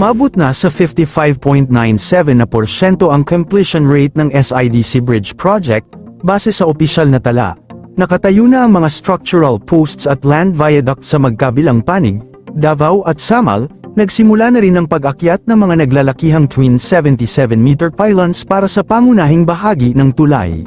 Umabot na sa 55.97% ang completion rate ng SIDC Bridge Project, base sa opisyal na tala. Nakatayo na ang mga structural posts at land viaduct sa magkabilang panig, Davao at Samal. Nagsimula na rin ang pag-akyat ng mga naglalakihang twin 77-meter pylons para sa pangunahing bahagi ng tulay.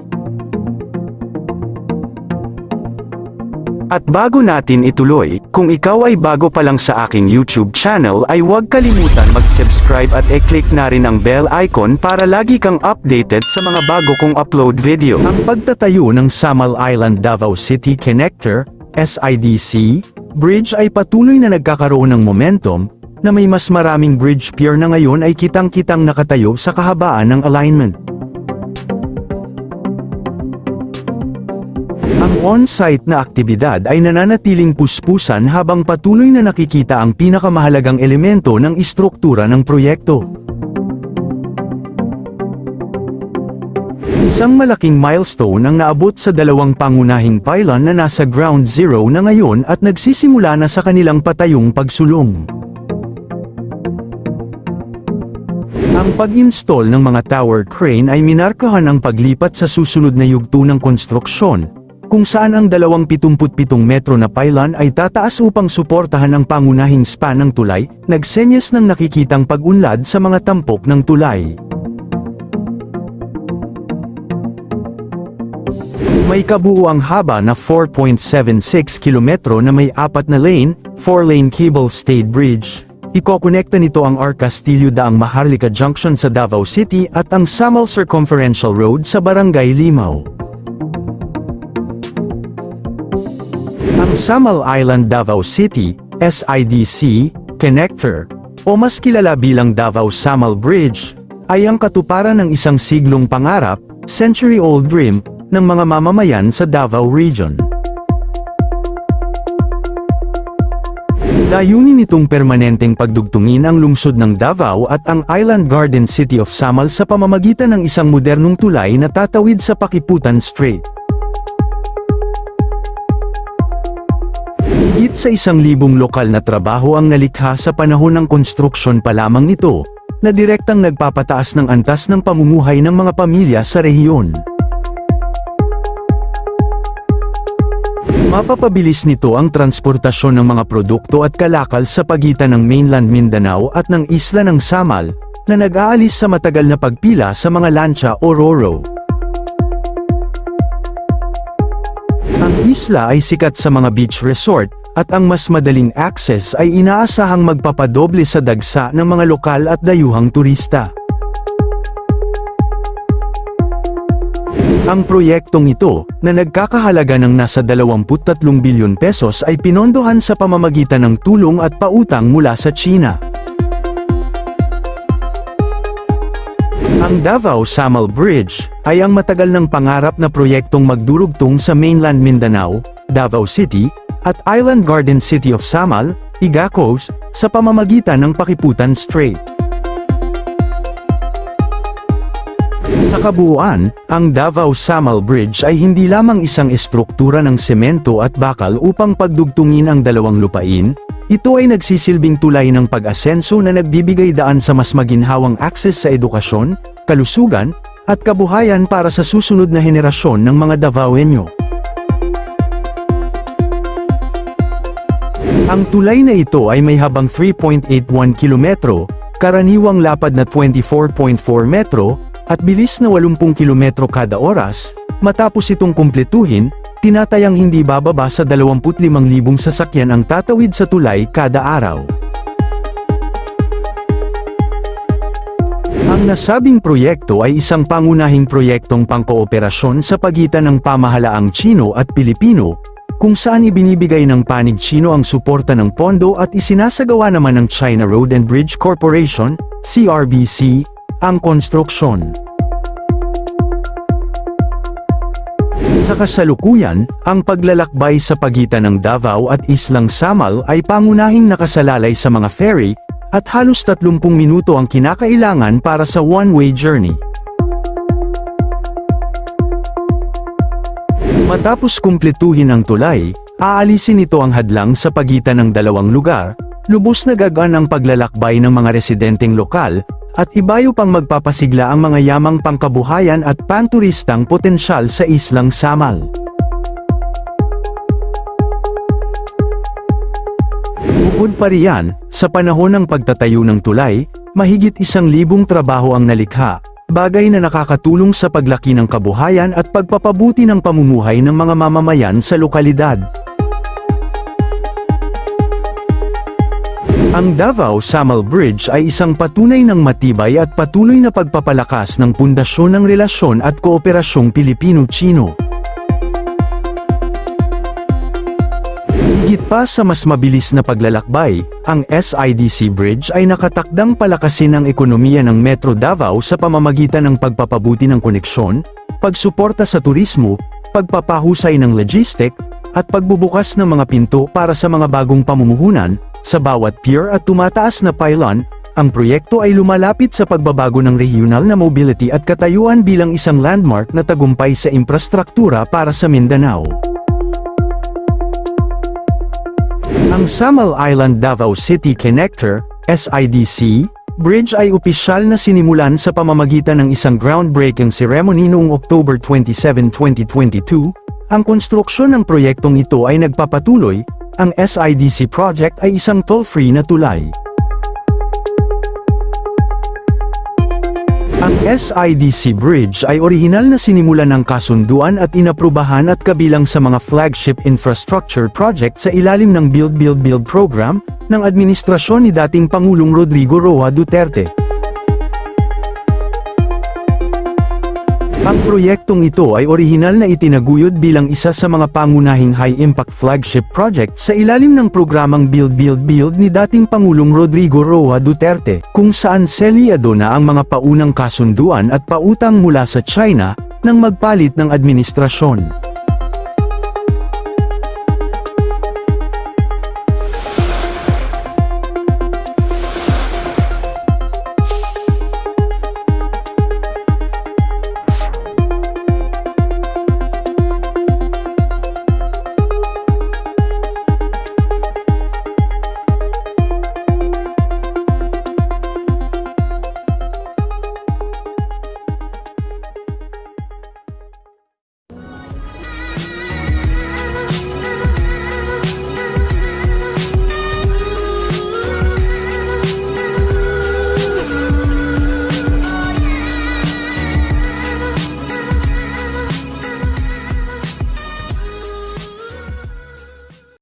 At bago natin ituloy, kung ikaw ay bago pa lang sa aking YouTube channel ay huwag kalimutan mag-subscribe at i-click na rin ang bell icon para lagi kang updated sa mga bago kong upload video. Ang pagtatayo ng Samal Island Davao City Connector, SIDC, bridge ay patuloy na nagkakaroon ng momentum, na may mas maraming bridge pier na ngayon ay kitang-kitang nakatayo sa kahabaan ng alignment. Ang on-site na aktibidad ay nananatiling puspusan habang patuloy na nakikita ang pinakamahalagang elemento ng istruktura ng proyekto. Isang malaking milestone ang naabot sa dalawang pangunahing pylon na nasa ground zero na ngayon at nagsisimula na sa kanilang patayong pagsulong. Ang pag-install ng mga tower crane ay minarkahan ang paglipat sa susunod na yugto ng konstruksyon, kung saan ang 77 metro na pylon ay tataas upang suportahan ang pangunahing span ng tulay, nagsenyas ng nakikitang pag-unlad sa mga tampok ng tulay. May kabuuang haba na 4.76 kilometro na may 4 na lane, 4-lane cable-stayed bridge. Ikokonekta nito ang R. Castillo daang Maharlika Junction sa Davao City at ang Samal Circumferential Road sa Barangay Limao. Ang Samal Island Davao City, SIDC, Connector, o mas kilala bilang Davao Samal Bridge, ay ang katuparan ng isang siglong pangarap, century-old dream, ng mga mamamayan sa Davao Region. Layunin nitong permanenteng pagdugtungin ang lungsod ng Davao at ang Island Garden City of Samal sa pamamagitan ng isang modernong tulay na tatawid sa Pakiputan Strait. Higit sa 1,000 lokal na trabaho ang nalikha sa panahon ng konstruksyon pa lamang nito, na direktang nagpapataas ng antas ng pamumuhay ng mga pamilya sa rehiyon. Mapapabilis nito ang transportasyon ng mga produkto at kalakal sa pagitan ng mainland Mindanao at ng isla ng Samal, na nag-aalis sa matagal na pagpila sa mga lancha o ro-ro. Ang isla ay sikat sa mga beach resort, at ang mas madaling access ay inaasahang magpapadoble sa dagsa ng mga lokal at dayuhang turista. Ang proyektong ito, na nagkakahalaga ng nasa 23 bilyon pesos ay pinondohan sa pamamagitan ng tulong at pautang mula sa China. Ang Davao Samal Bridge ay ang matagal ng pangarap na proyektong magdurugtong sa mainland Mindanao, Davao City, at Island Garden City of Samal, Igacos, sa pamamagitan ng Pakiputan Strait. Sa kabuuan, ang Davao Samal Bridge ay hindi lamang isang estruktura ng semento at bakal upang pagdugtungin ang dalawang lupain, ito ay nagsisilbing tulay ng pag-asenso na nagbibigay daan sa mas maginhawang akses sa edukasyon, kalusugan, at kabuhayan para sa susunod na henerasyon ng mga Davaoenyo. Ang tulay na ito ay may habang 3.81 kilometro, karaniwang lapad na 24.4 metro, at bilis na 80 kilometro kada oras. Matapos itong kumpletuhin, tinatayang hindi bababa sa 25,000 sasakyan ang tatawid sa tulay kada araw. Ang nasabing proyekto ay isang pangunahing proyektong pangkooperasyon sa pagitan ng pamahalaang Tsino at Pilipino, kung saan ibinibigay ng panig Tsino ang suporta ng pondo at isinasagawa naman ng China Road and Bridge Corporation, CRBC, ang konstruksyon. Sa kasalukuyan, ang paglalakbay sa pagitan ng Davao at Islang Samal ay pangunahing nakasalalay sa mga ferry, at halos 30 minuto ang kinakailangan para sa one-way journey. Matapos kumpletuhin ang tulay, aalisin ito ang hadlang sa pagitan ng dalawang lugar, lubos na gagaan ang paglalakbay ng mga residenteng lokal, at ibayo pang magpapasigla ang mga yamang pangkabuhayan at panturistang potensyal sa Islang Samal. Bukod pa riyan, sa panahon ng pagtatayo ng tulay, mahigit 1,000 trabaho ang nalikha, bagay na nakakatulong sa paglaki ng kabuhayan at pagpapabuti ng pamumuhay ng mga mamamayan sa lokalidad. Ang Davao-Samal Bridge ay isang patunay ng matibay at patuloy na pagpapalakas ng pundasyon ng relasyon at kooperasyong Pilipino-Tsino. Higit pa sa mas mabilis na paglalakbay, ang SIDC Bridge ay nakatakdang palakasin ang ekonomiya ng Metro Davao sa pamamagitan ng pagpapabuti ng koneksyon, pagsuporta sa turismo, pagpapahusay ng logistic, at pagbubukas ng mga pinto para sa mga bagong pamumuhunan. Sa bawat pier at tumataas na pylon, ang proyekto ay lumalapit sa pagbabago ng regional na mobility at katayuan bilang isang landmark na tagumpay sa infrastruktura para sa Mindanao. Ang Samal Island Davao City Connector, SIDC, Bridge ay opisyal na sinimulan sa pamamagitan ng isang groundbreaking ceremony noong October 27, 2022. Ang konstruksyon ng proyektong ito ay nagpapatuloy. Ang SIDC project ay isang toll-free na tulay. Ang SIDC Bridge ay orihinal na sinimulan ng kasunduan at inaprubahan at kabilang sa mga flagship infrastructure project sa ilalim ng Build program ng administrasyon ni dating Pangulong Rodrigo Roa Duterte. Ang proyektong ito ay orihinal na itinaguyod bilang isa sa mga pangunahing high-impact flagship project sa ilalim ng programang Build ni dating Pangulong Rodrigo Roa Duterte, kung saan selyado na ang mga paunang kasunduan at pautang mula sa China nang magpalit ng administrasyon.